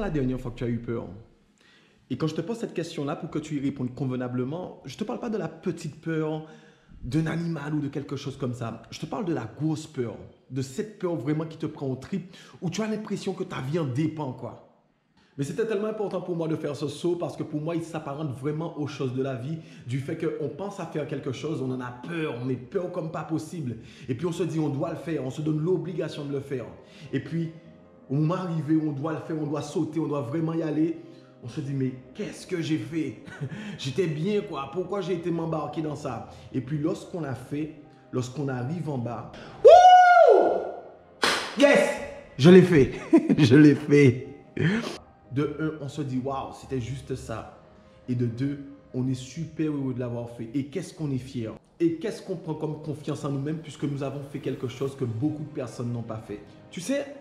la dernière fois que tu as eu peur? Et quand je te pose cette question-là pour que tu y répondes convenablement, je ne te parle pas de la petite peur d'un animal ou de quelque chose comme ça. Je te parle de la grosse peur, de cette peur vraiment qui te prend au trip, où tu as l'impression que ta vie en dépend, quoi. Mais c'était tellement important pour moi de faire ce saut parce que pour moi, il s'apparente vraiment aux choses de la vie, du fait qu'on pense à faire quelque chose, on en a peur, on est peur comme pas possible. Et puis on se dit, on doit le faire, on se donne l'obligation de le faire. Et puis, au moment arrivé, on doit le faire, on doit sauter, on doit vraiment y aller. On se dit, mais qu'est-ce que j'ai fait? J'étais bien, quoi. Pourquoi j'ai été m'embarquer dans ça? Et puis lorsqu'on l'a fait, lorsqu'on arrive en bas, wouh! Yes! Je l'ai fait. Je l'ai fait. De un, on se dit, waouh, c'était juste ça. Et de deux, on est super heureux de l'avoir fait. Et qu'est-ce qu'on est fier? Et qu'est-ce qu'on prend comme confiance en nous-mêmes puisque nous avons fait quelque chose que beaucoup de personnes n'ont pas fait? Tu sais,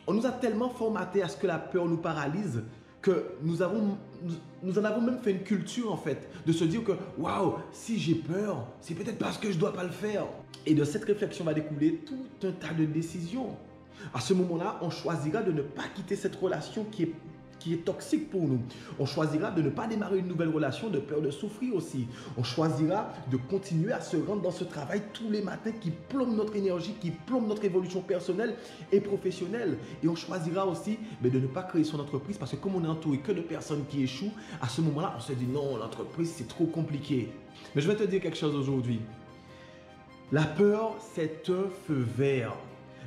on nous a tellement formaté à ce que la peur nous paralyse que nous en avons même fait une culture en fait, de se dire que waouh, si j'ai peur, c'est peut-être parce que je ne dois pas le faire. Et de cette réflexion va découler tout un tas de décisions. À ce moment-là, on choisira de ne pas quitter cette relation qui est toxique pour nous. On choisira de ne pas démarrer une nouvelle relation de peur de souffrir aussi. On choisira de continuer à se rendre dans ce travail tous les matins qui plombe notre énergie, qui plombe notre évolution personnelle et professionnelle. Et on choisira aussi de ne pas créer son entreprise parce que comme on est entouré que de personnes qui échouent, à ce moment-là, on se dit non, l'entreprise c'est trop compliqué. Mais je vais te dire quelque chose aujourd'hui. La peur, c'est un feu vert.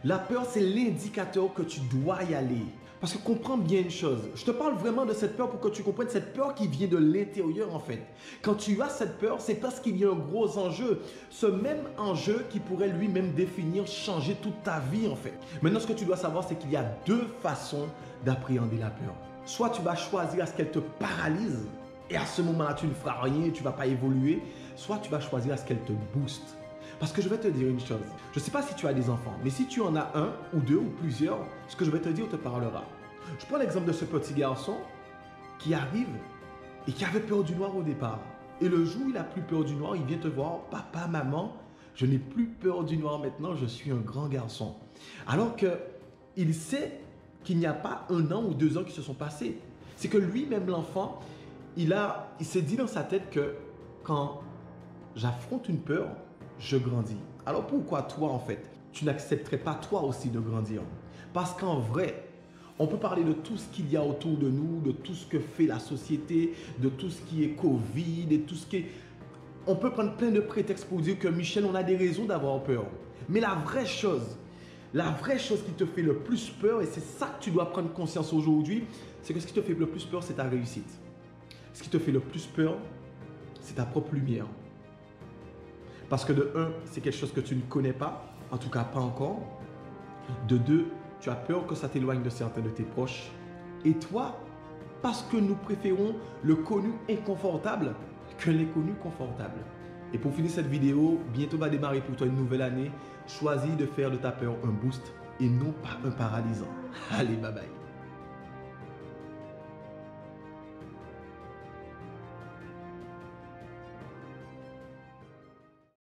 La peur, c'est l'indicateur que tu dois y aller. Parce que comprends bien une chose, je te parle vraiment de cette peur pour que tu comprennes cette peur qui vient de l'intérieur en fait. Quand tu as cette peur, c'est parce qu'il y a un gros enjeu. Ce même enjeu qui pourrait lui-même définir, changer toute ta vie en fait. Maintenant, ce que tu dois savoir, c'est qu'il y a deux façons d'appréhender la peur. Soit tu vas choisir à ce qu'elle te paralyse et à ce moment-là, tu ne feras rien, tu ne vas pas évoluer. Soit tu vas choisir à ce qu'elle te booste. Parce que je vais te dire une chose, je ne sais pas si tu as des enfants, mais si tu en as un ou deux ou plusieurs, ce que je vais te dire te parlera. Je prends l'exemple de ce petit garçon qui arrive et qui avait peur du noir au départ. Et le jour où il n'a plus peur du noir, il vient te voir, papa, maman, je n'ai plus peur du noir maintenant, je suis un grand garçon. Alors qu'il sait qu'il n'y a pas 1 an ou 2 ans qui se sont passés. C'est que lui-même, l'enfant, il s'est dit dans sa tête que quand j'affronte une peur, je grandis. Alors pourquoi toi en fait, tu n'accepterais pas toi aussi de grandir? Parce qu'en vrai, on peut parler de tout ce qu'il y a autour de nous, de tout ce que fait la société, de tout ce qui est Covid et tout ce qui est... On peut prendre plein de prétextes pour dire que Michel, on a des raisons d'avoir peur. Mais la vraie chose qui te fait le plus peur, et c'est ça que tu dois prendre conscience aujourd'hui, c'est que ce qui te fait le plus peur, c'est ta réussite. Ce qui te fait le plus peur, c'est ta propre lumière. Parce que de un, c'est quelque chose que tu ne connais pas, en tout cas pas encore. De deux, tu as peur que ça t'éloigne de certains de tes proches. Et toi, parce que nous préférons le connu inconfortable que l'inconnu confortable. Et pour finir cette vidéo, bientôt va démarrer pour toi une nouvelle année. Choisis de faire de ta peur un boost et non pas un paralysant. Allez, bye bye.